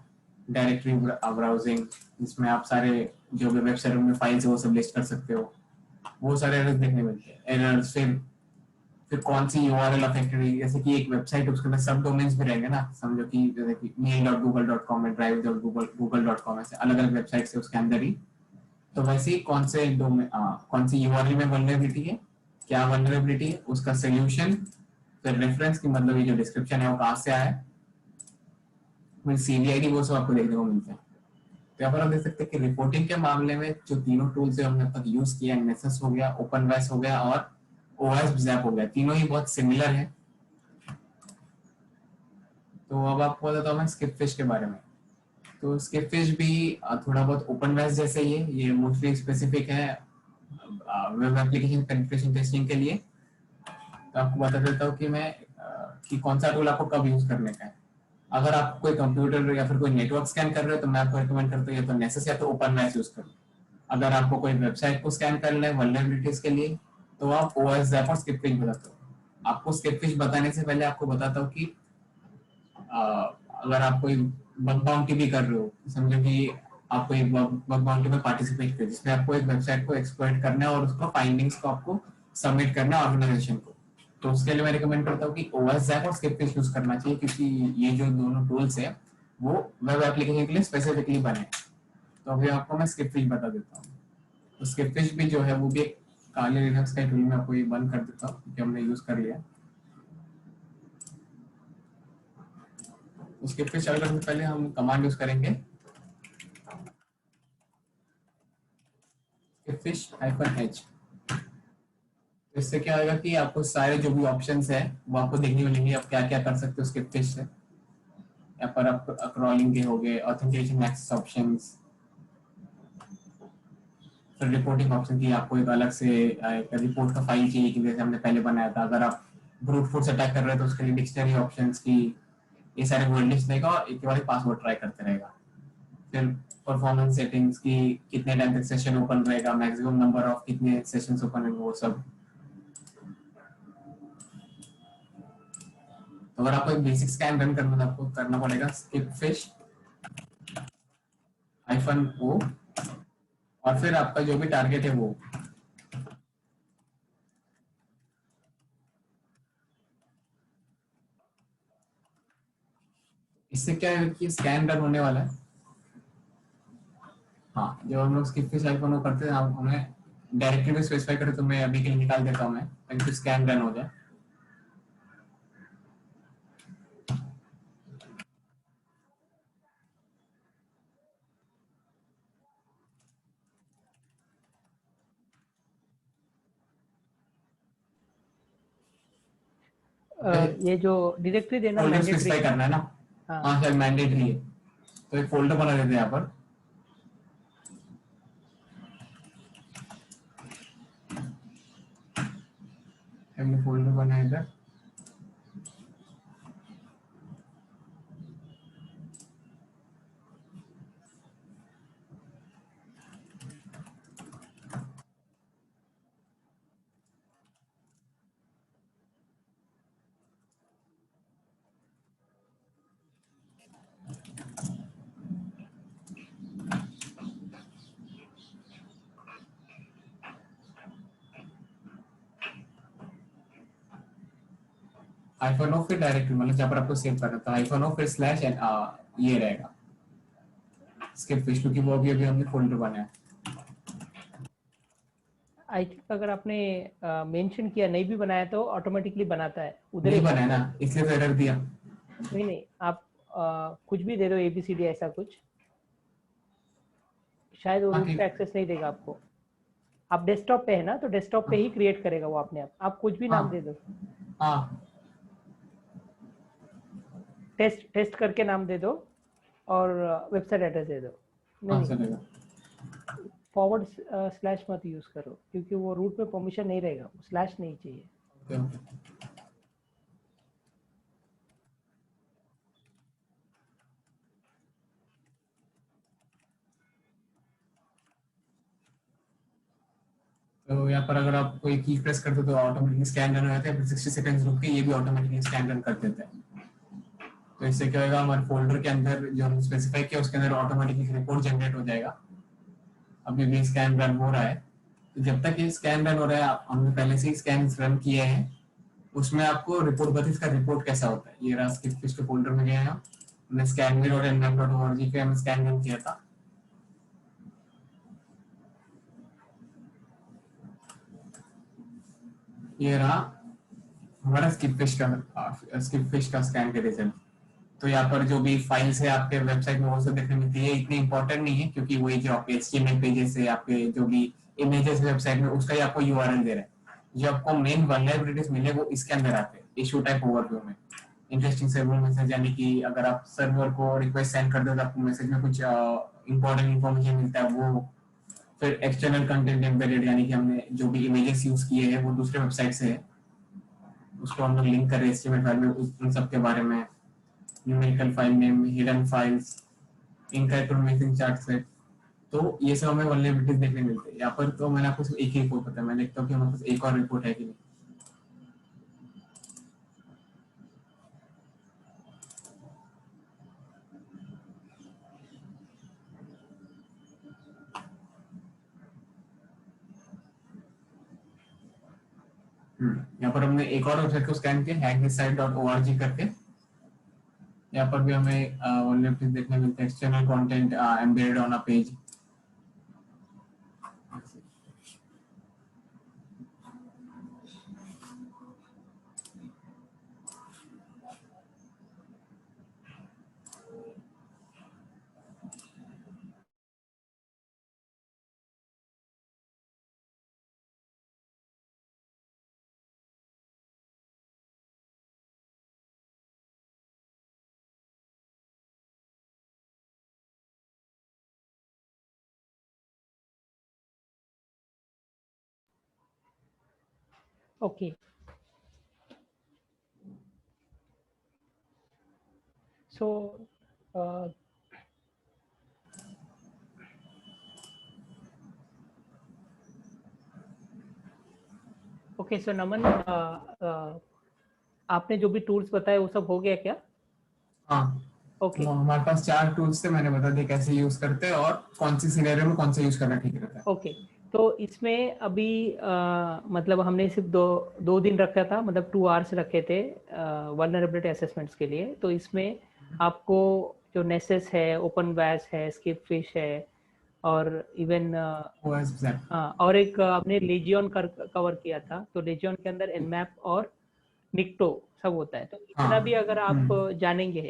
डायरेक्टरी ब्राउजिंग, जिसमें आप सारे जो भी वेबसाइट में फाइल्स है वो सब लिस्ट कर सकते हो, वो सारे एरर्स देखने मिलते हैं। एरर्स फिर कौन सी URL अफेक्टेड है, जैसे कि एक वेबसाइट उसके अंदर सब डोमेन्स भी रहेंगे ना, समझो कि जैसे कि mail.google.com है, drive.google.com, ऐसे अलग अलग वेबसाइट है उसके अंदर ही। तो वैसे ही कौन सी URL में वल्नरेबिलिटी है, क्या वल्नरेबिलिटी है, उसका सोल्यूशन, फिर रेफरेंस की मतलब ये जो डिस्क्रिप्शन है वो कहाँ से आया है, फिर CVID, वो सब आपको देखने को मिलता है। तो यहाँ पर आप देख सकते हैं कि रिपोर्टिंग के मामले में जो तीनों टूल्स हमने अब तक यूज किया, नेसेस हो गया, ओपनवेस हो गया और OS ZAP हो गया, तीनों ही बहुत सिमिलर है। तो अब आपको बताता हूँ मैं स्किपफिश के बारे में। तो स्किपफिश भी थोड़ा बहुत ओपनवेस जैसे ही है, ये मोस्टली स्पेसिफिक है वेब एप्लीकेशन पेनिट्रेशन टेस्टिंग के लिए। तो आपको बता देता हूँ कि कौन सा टूल आपको कब यूज करने का है। अगर आप कोई कंप्यूटर या फिर कोई नेटवर्क स्कैन कर रहे हो तो मैं आपको रिकमेंड करता हूँ या तो नेसेस या तो ओपनवेस यूज करो। अगर आपको कोई वेबसाइट को स्कैन करना है वल्नरेबिलिटीज के लिए तो आप OS ZAP और स्किपफिश बताते हो। आपको स्किपफिश बताने से पहले आपको बताता हूँ कि अगर आप कोई बग बाउंटी भी कर रहे हो, समझो कि आप कोई बग बाउंटी में पार्टिसिपेट कर, जिसमें आपको एक वेबसाइट को एक्सप्लॉइट करना है और उसका फाइंडिंग्स को आपको सबमिट करना है ऑर्गेनाइजेशन को, तो उसके लिए मैं रिकमेंड करता हूँ कि OS ZAP और स्किपफिश यूज करना चाहिए, क्योंकि ये जो दोनों टूल्स है वो वेब एप्लीकेशन के लिए स्पेसिफिकली बने। तो अभी आपको मैं स्किपफिश बता देता हूँ। तो स्किपफिश भी जो है वो भी एक काले लिनक्स का टूल, में आपको ये बंद कर देता हूँ क्योंकि हमने यूज कर लिया। स्किपफिश चालू करने से पहले हम कमांड यूज करेंगे skipfish-h। इससे क्या होगा कि आपको सारे जो भी ऑप्शंस है वो आपको देखने को मिलेंगे, आप क्या क्या कर सकते हो स्किपफिश से। यहाँ पर आप क्रॉलिंग के हो गए, ऑथेंटिकेशन एक्सेस ऑप्शंस, फिर रिपोर्टिंग ऑप्शन की आपको एक अलग से एक रिपोर्ट का फाइल चाहिए कि जैसे हमने पहले बनाया था। अगर आप ब्रूट फोर्स अटैक कर रहे हैं तो उसके लिए डिक्शनरी ऑप्शंस की ये सारे वर्डिंग्स देगा और एक के बाद पासवर्ड ट्राई करते रहेगा। फिर परफॉर्मेंस सेटिंग्स की कितने टाइम तक सेशन ओपन रहेगा, मैक्सिमम नंबर ऑफ कितने सेशंस ओपन है, वो सब। तो अगर आपको एक बेसिक स्कैन रन करना है आपको करना पड़ेगा स्किप फिश -o और फिर आपका जो भी टारगेट है वो। इससे क्या है कि स्कैन रन होने वाला है। हाँ, जब हम लोग स्किप फिश -o करते हैं हमें डायरेक्टली भी स्पेसिफाई करें तो मैं अभी के लिए निकाल देता हूँ मैं, ताकि स्कैन रन हो जाए। ये जो डायरेक्टरी देना फोल्डर मैंडेटरी स्पेसिफाई है। करना है ना। हाँ हाँ सर, मैंडेटरी है। तो एक फोल्डर बना देते हैं यहाँ पर। हमने फोल्डर बनाया इधर। -o फिर डायरेक्टरी मतलब जहाँ पर आपको सेव करना था, -o फिर स्लैश एंड ये रहेगा स्किप फिश, क्योंकि वो अभी अभी हमने फोल्डर बनाया। आई थिंक अगर आपने मेंशन किया नहीं भी बनाया तो ऑटोमेटिकली बनाता है उधर ही नहीं बनाया बनाता ना, है। इसलिए तो एरर दिया। नहीं नहीं, आप कुछ भी दे दो ABCD ऐसा कुछ, शायद वो हाँ रूट ठीक। पे एक्सेस नहीं देगा आपको। आप डेस्कटॉप पे है ना, तो डेस्कटॉप पे ही क्रिएट करेगा वो अपने आप कुछ भी नाम दे हाँ दो। हाँ टेस्ट टेस्ट करके नाम दे दो और वेबसाइट एड्रेस दे दो। नहीं हाँ नहीं, चलेगा। फॉरवर्ड स्लैश मत यूज करो क्योंकि वो रूट पे परमिशन नहीं रहेगा, स्लैश नहीं चाहिए। Okay okay. तो यहाँ पर अगर आप कोई की प्रेस करते हो तो ऑटोमेटिकली स्कैन रन हो जाता है, फिर 60 सेकंड्स रुक के ये भी ऑटोमेटिकली स्कैन रन कर देता है। तो इससे क्या होगा, हमारे फोल्डर के अंदर जो हमने स्पेसिफाई किया उसके अंदर ऑटोमेटिकली रिपोर्ट जनरेट हो जाएगा। अभी भी स्कैन रन हो रहा है। तो जब तक ये स्कैन रन हो रहा है, हमने पहले से ही स्कैन रन किए हैं, उसमें आपको रिपोर्ट बता इसका रिपोर्ट कैसा होता है। ये रहा स्किप फिश के फोल्डर में गए हैं, हमने scanme.nmap.org पे हमने स्कैन रन किया था। ये रहा हमारा स्किप फिश का स्कैन के रिजल्ट। तो यहाँ पर जो भी फाइल्स है आपके वेबसाइट में वो सब देखने मिलती है, इतनी इंपॉर्टेंट नहीं है क्योंकि वही जो आपके HTML पेजेस है, आपके जो भी इमेजेस वेबसाइट में, उसका ही आपको URL दे रहा है। जो आपको मेन वल्नरेबिलिटीज मिले वो इसके अंदर आते हैं, इशू टाइप ओवरव्यू में। इंटरेस्टिंग सर्वर मैसेज, यानी कि अगर आप सर्वर को रिक्वेस्ट सेंड कर दो तो आपको मैसेज में कुछ इंपॉर्टेंट इन्फॉर्मेशन मिलता है वो। फिर एक्सटर्नल कंटेंट एम्बेडेड, यानी कि हमने जो भी इमेजेस यूज किए हैं वो दूसरे वेबसाइट से है, उसको हम लोग लिंक कर रहे हैं HTML फाइल में, उन सब के बारे में। Numerical file name, hidden files, इनका इंफॉर्मेशन चार्ट सेट। तो ये सब हमें वल्नरेबिलिटीज देखने मिलते हैं। यहाँ पर तो मैंने आपको सिर्फ एक ही रिपोर्ट बताया, मैं देखता हूँ कि हमारे पास एक और रिपोर्ट है कि नहीं। यहाँ पर हमने एक और वेबसाइट को स्कैन किया, hackthissite.org करके। यहाँ पर भी हमें वल्नरेबिलिटीज देखने मिलते हैं, external content embedded on a page. Okay, so okay, so Naman, आपने जो भी टूल्स बताए वो सब हो गया क्या? हाँ, ओके तो हमारे पास 4 टूल्स थे, मैंने बता दिया कैसे यूज करते हैं और कौन सी सिनेरियो में कौन सा यूज करना ठीक रहता है। ओके, तो इसमें अभी मतलब हमने सिर्फ दो दिन रखा था, मतलब 2 आवर्स रखे थे वल्नरेबिलिटी असेसमेंट्स के लिए। तो इसमें आपको जो नेसेस है, ओपन वैस है, स्किप फिश है, और इवन ओएस ज़ैप। हाँ, और एक आपने लेजियन कवर किया था। तो लेजियन के अंदर एनमैप और निक्टो सब होता है। तो इतना भी हाँ। अगर आप जानेंगे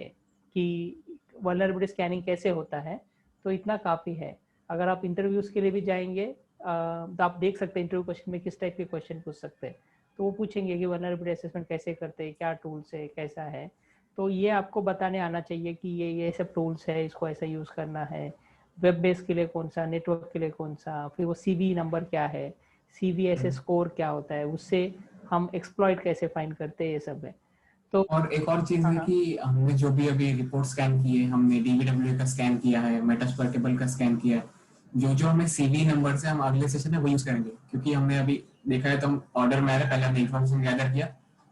कि वल्नरेबिलिटी स्कैनिंग कैसे होता है, तो इतना काफ़ी है। अगर आप इंटरव्यूज के लिए भी जाएंगे तो आप देख सकते हैं इंटरव्यू क्वेश्चन में किस टाइप के क्वेश्चन पूछ सकते हैं। तो वो पूछेंगे कि वल्नरेबिलिटी असेसमेंट कैसे करते हैं, क्या टूल्स है, कैसा है। तो ये आपको बताने आना चाहिए कि ये सब टूल्स है, इसको ऐसा यूज़ करना है। वेब बेस के लिए कौन सा, नेटवर्क के लिए कौन सा, फिर वो CV नंबर क्या है, CVSS स्कोर क्या होता है, उससे हम एक्सप्लॉइट कैसे फाइंड करते हैं, ये सब है। तो और एक और चीज हाँ है हाँ कि हमने जो भी अभी रिपोर्ट स्कैन की है, हमने डीबीडब्ल्यू का स्कैन किया है, मेटास्प्लॉइट टेबल का स्कैन किया है, जो जो हमें सीवी नंबर से हम अगले सेशन में वो यूज करेंगे, क्योंकि हमने अभी देखा है तो हम ऑर्डर में आया, पहले हमने इन्फॉर्मेशन गैदर किया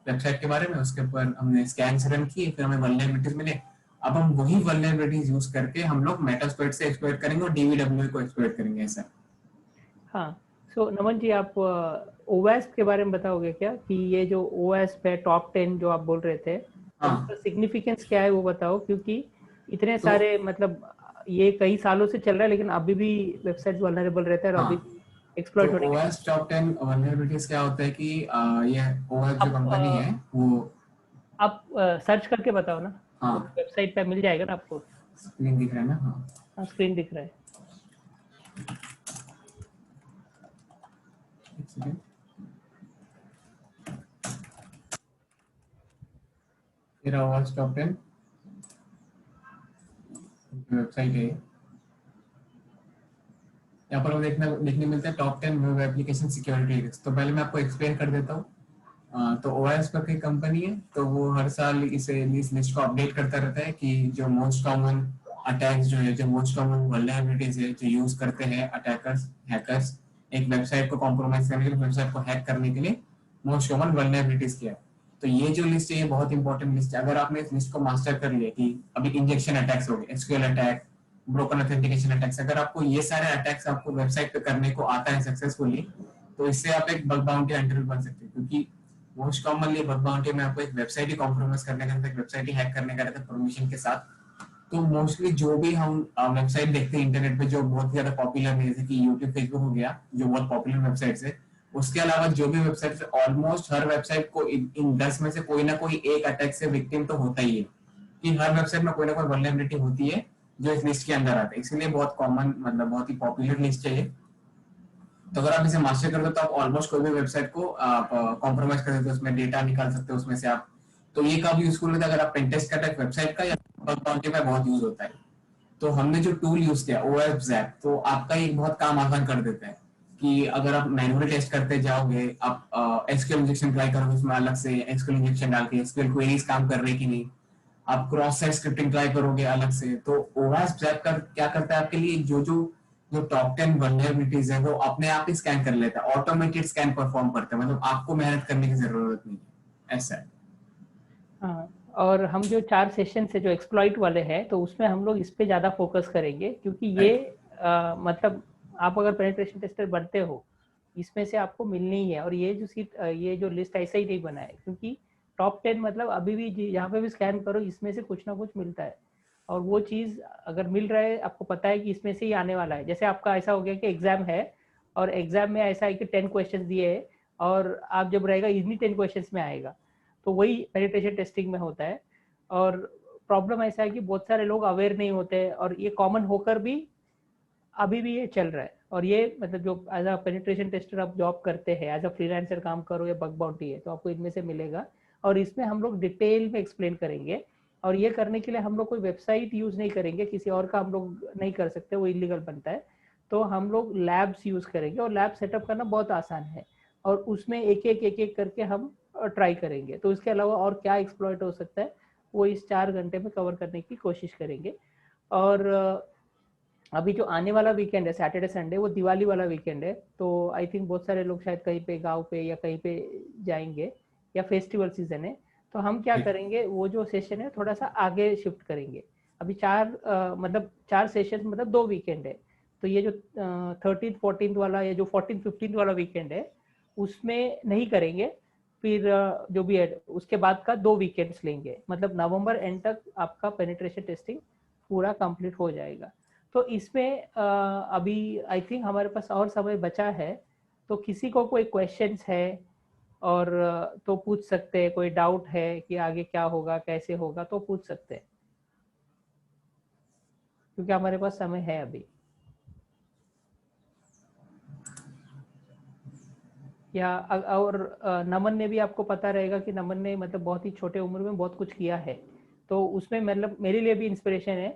वेबसाइट के बारे में, उसके ऊपर हमने स्कैन रन किए, फिर हमें वल्नरेबिलिटीज मिले। अब हम वही वल्नरेबिलिटीज यूज करके हम लोग मेटास्प्लॉइट से एक्सप्लॉइट करेंगे और डीबीडब्ल्यू को एक्सप्लॉइट करेंगे ऐसा। हाँ। सो नमन जी, आप OWASP के बारे में बताओगे क्या, कि ये जो OWASP है टॉप 10 जो आप बोल रहे थे, तो उसका हाँ, सिग्निफिकेंस क्या है वो बताओ। क्योंकि इतने तो सारे मतलब ये कई सालों से चल रहा है, लेकिन अभी भी वेबसाइट वल्नरेबल रहता है और अभी हाँ, भी तो एक्सप्लॉइट होने के। ओएस टॉप 10 वल्नरेबिलिटीज क्या होता है कि ये ओएस जो कंपनी आप है वो, आप सर्च करके बताओ ना, वो हाँ, वेबसाइट पे मिल जाएगा ना आपको। स्क्रीन दिख रहा है ना? हाँ, हाँ, स्क्रीन दिख रहा है। एक सेकंड। मेरा ओएस टॉप 10 वेबसाइट है। यहाँ पर वो देखने मिलता है top 10 web application security risk. तो पहले मैं आपको एक्सप्लेन कर देता हूँ। तो ओएस पर की कंपनी है, तो वो हर साल इस लिस्ट को अपडेट करता रहता है कि जो मोस्ट कॉमन अटैक्स जो है, जो मोस्ट कॉमन वल्नरेबिलिटीज है जो यूज करते हैं अटैकर्स, हैकर्स, एक वेबसाइट को कॉम्प्रोमाइज करने के लिए, वेबसाइट को हैक करने के लिए मोस्ट कॉमन वल्नरेबिलिटीज क्या है। तो ये जो लिस्ट है ये बहुत इंपॉर्टेंट लिस्ट है। अगर आपने इस लिस्ट को मास्टर कर लिया कि अभी इंजेक्शन अटैक्स हो गए, SQL attack, broken authentication attacks, अगर आपको ये सारे अटैक्स आपको वेबसाइट पे करने को आता है सक्सेसफुली, तो इससे आप एक बग बाउंटी हंटर बन सकते हैं। क्योंकि मोस्ट कॉमनली बग बाउंटी में आपको एक वेबसाइट ही कॉम्प्रोमाइज करने का रहता है, वेबसाइट ही हैक करने का रहता है परमिशन के साथ। तो मोस्टली जो भी हम वेबसाइट देखते हैं इंटरनेट पे जो बहुत ज्यादा पॉपुलर है, जैसे कि यूट्यूब, फेसबुक हो गया जो बहुत पॉपुलर वेबसाइट्स है, उसके अलावा जो भी वेबसाइट, ऑलमोस्ट हर वेबसाइट को इन 10 में से कोई ना कोई एक अटैक से विक्टिम तो होता ही है, कि हर वेबसाइट में कोई ना कोई वल्नरेबिलिटी होती है जो इस लिस्ट के अंदर आता है। इसलिए बहुत कॉमन, मतलब बहुत ही पॉपुलर लिस्ट है ये। तो अगर आप इसे मास्टर कर दो तो आप ऑलमोस्ट कोई भी वेबसाइट को आप कॉम्प्रोमाइज कर देते हो, उसमें डेटा निकाल सकते हो उसमें से आप। तो ये काफी यूजफुल होता है अगर आप पेनटेस्ट करते हैं वेबसाइट का, या बग बाउंटी में बहुत यूज होता है। तो हमने जो टूल यूज किया ओएस ज़ैप, तो आपका एक बहुत काम आसान कर देता है कि अगर आप मैनुअली टेस्ट करते जाओगे, आप एसक्यूएल इंजेक्शन ट्राई करोगे उसमें अलग से एसक्यूएल इंजेक्शन डाल के एसक्यूएल क्वेरीज काम कर रही कि नहीं, आप क्रॉस साइट स्क्रिप्टिंग ट्राई करोगे अलग से। तो ओएस ज़ैप का क्या करता है आपके लिए, जो जो जो टॉप 10 वल्नरेबिलिटीज है वो अपने आप ही स्कैन कर लेता है, ऑटोमेटेड स्कैन परफॉर्म करता है, मतलब आपको मेहनत करने की जरूरत नहीं है, ऐसा है। हाँ, और हम जो 4 सेशन से जो एक्सप्लॉइट वाले हैं, तो उसमें हम लोग इस पे ज़्यादा फोकस करेंगे। क्योंकि ये राइट। मतलब आप अगर पेनिट्रेशन टेस्टर बनते हो, इसमें से आपको मिलनी ही है। और ये जो सीट, ये जो लिस्ट ऐसा ही नहीं बना है, क्योंकि टॉप 10 मतलब अभी भी यहाँ पे भी स्कैन करो, इसमें से कुछ ना कुछ मिलता है। और वो चीज़ अगर मिल रहा है, आपको पता है कि इसमें से ही आने वाला है। जैसे आपका ऐसा हो गया कि एग्जाम है, और एग्जाम में ऐसा है कि 10 क्वेश्चन दिए है, और आप जब रहेगा इन्हीं 10 क्वेश्चन में आएगा। तो वही पेनिट्रेशन टेस्टिंग में होता है। और प्रॉब्लम ऐसा है कि बहुत सारे लोग अवेयर नहीं होते, और ये कॉमन होकर भी अभी भी ये चल रहा है। और ये मतलब जो एज अ पेनिट्रेशन टेस्टर आप जॉब करते हैं, एज अ फ्रीलांसर काम करो या बग बाउंटी है, तो आपको इनमें से मिलेगा। और इसमें हम लोग डिटेल में एक्सप्लेन करेंगे। और ये करने के लिए हम लोग कोई वेबसाइट यूज नहीं करेंगे, किसी और का हम लोग नहीं कर सकते, वो इलीगल बनता है। तो हम लोग लैब्स यूज करेंगे, और लैब सेटअप करना बहुत आसान है। और उसमें एक एक करके हम ट्राई करेंगे। तो इसके अलावा और क्या एक्सप्लॉइट हो सकता है वो इस 4 घंटे में कवर करने की कोशिश करेंगे। और अभी जो आने वाला वीकेंड है सैटरडे संडे, वो दिवाली वाला वीकेंड है, तो आई थिंक बहुत सारे लोग शायद कहीं पे गांव पे या कहीं पे जाएंगे, या फेस्टिवल सीजन है, तो हम क्या करेंगे वो जो सेशन है थोड़ा सा आगे शिफ्ट करेंगे। अभी 4 सेशन मतलब 2 वीकेंड है, तो ये जो 13th 14th वाला या जो 14th 15th वाला वीकेंड है उसमें नहीं करेंगे। फिर जो भी है उसके बाद का 2 वीकेंड्स लेंगे, मतलब नवंबर एंड तक आपका पेनिट्रेशन टेस्टिंग पूरा कंप्लीट हो जाएगा। तो इसमें अभी आई थिंक हमारे पास और समय बचा है, तो किसी को कोई क्वेश्चंस है और तो पूछ सकते हैं, कोई डाउट है कि आगे क्या होगा कैसे होगा तो पूछ सकते हैं, क्योंकि हमारे पास समय है अभी। या और नमन ने भी, आपको पता रहेगा कि नमन ने मतलब बहुत ही छोटे उम्र में बहुत कुछ किया है, तो उसमें मतलब मेरे लिए भी इंस्पिरेशन है,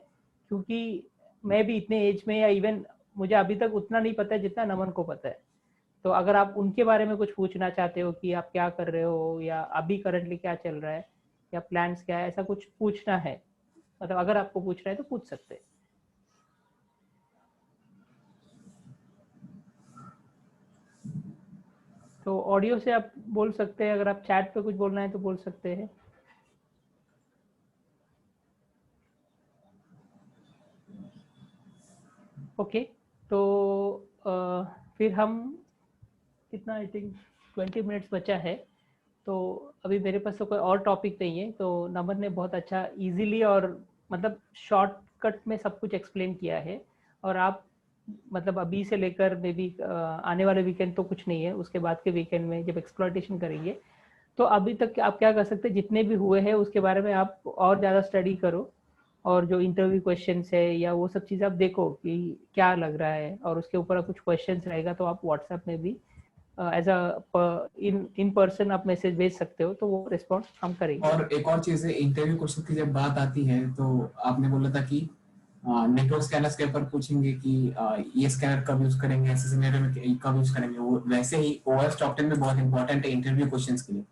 क्योंकि मैं भी इतने एज में, या इवन मुझे अभी तक उतना नहीं पता है जितना नमन को पता है। तो अगर आप उनके बारे में कुछ पूछना चाहते हो कि आप क्या कर रहे हो या अभी करंटली क्या चल रहा है या प्लान्स क्या है, ऐसा कुछ पूछना है, मतलब अगर आपको पूछना है तो पूछ सकते हैं। तो ऑडियो से आप बोल सकते हैं, अगर आप चैट पे कुछ बोलना है तो बोल सकते हैं। ओके, तो फिर हम कितना, आई थिंक 20 मिनट्स बचा है, तो अभी मेरे पास तो कोई और टॉपिक नहीं है। तो नमन ने बहुत अच्छा इजीली और मतलब शॉर्टकट में सब कुछ एक्सप्लेन किया है, और आप मतलब अभी से लेकर मे बी आने वाले वीकेंड तो कुछ नहीं है, उसके बाद के वीकेंड में जब एक्सप्लॉइटेशन करेंगे तो अभी तक आप क्या कर सकते हैं, जितने भी हुए हैं उसके बारे में आप और ज़्यादा स्टडी करो, और जो इंटरव्यू क्वेश्चंस है या वो सब चीज़ आप देखो कि क्या लग रहा है, और उसके ऊपर कुछ क्वेश्चंस रहेगा तो आप व्हाट्सएप में भी एज अ इन पर्सन आप मैसेज भेज सकते हो, तो वो रिस्पॉन्स हम करेंगे। और एक और चीज है, इंटरव्यू क्वेश्चन की जब बात आती है तो आपने बोला था कि नेटवर्क स्कैनर्स के ऊपर पूछेंगे कि ये स्कैनर कब यूज करेंगे, ऐसे सिनेरियो में कब यूज करेंगे, वो वैसे ही ओएस टॉप 10 में बहुत इंपॉर्टेंट है इंटरव्यू क्वेश्चंस के लिए,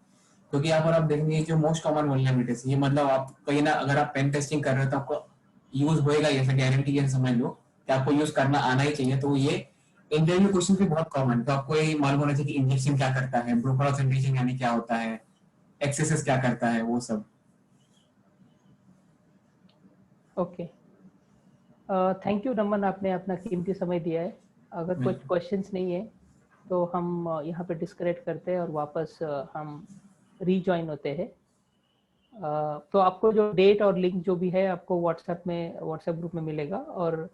क्योंकि यहाँ पर आप देखेंगे जो मोस्ट कॉमन वल्नरेबिलिटीज, ये मतलब आप कहीं ना अगर आप पेन टेस्टिंग कर रहे हो तो आपको यूज होएगा, ये गारंटी है, समझ लो कि आपको यूज करना आना ही चाहिए। तो ये इंटरव्यू क्वेश्चन भी बहुत कॉमन, तो आपको ये मालूम होना चाहिए कि इंजेक्शन क्या करता है, ब्रोकर ऑथेंटिकेशन यानी क्या होता है, एक्सेस क्या करता है, वो सब। ओके, थैंक यू नमन, आपने अपना कीमती समय दिया है। अगर कुछ क्वेश्चंस नहीं है तो हम यहाँ पे डिस्कनेक्ट करते हैं और वापस हम रीजॉइन होते हैं। तो आपको जो डेट और लिंक जो भी है आपको व्हाट्सएप ग्रुप में मिलेगा, और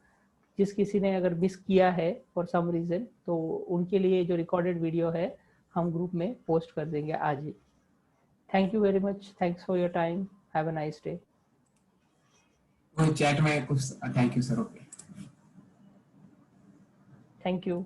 जिस किसी ने अगर मिस किया है फॉर सम रीज़न तो उनके लिए जो रिकॉर्डेड वीडियो है हम ग्रुप में पोस्ट कर देंगे आज ही। Thank you very much, thanks for your time, have a nice day. कोई चैट में कुछ, thank you sir, okay, thank you.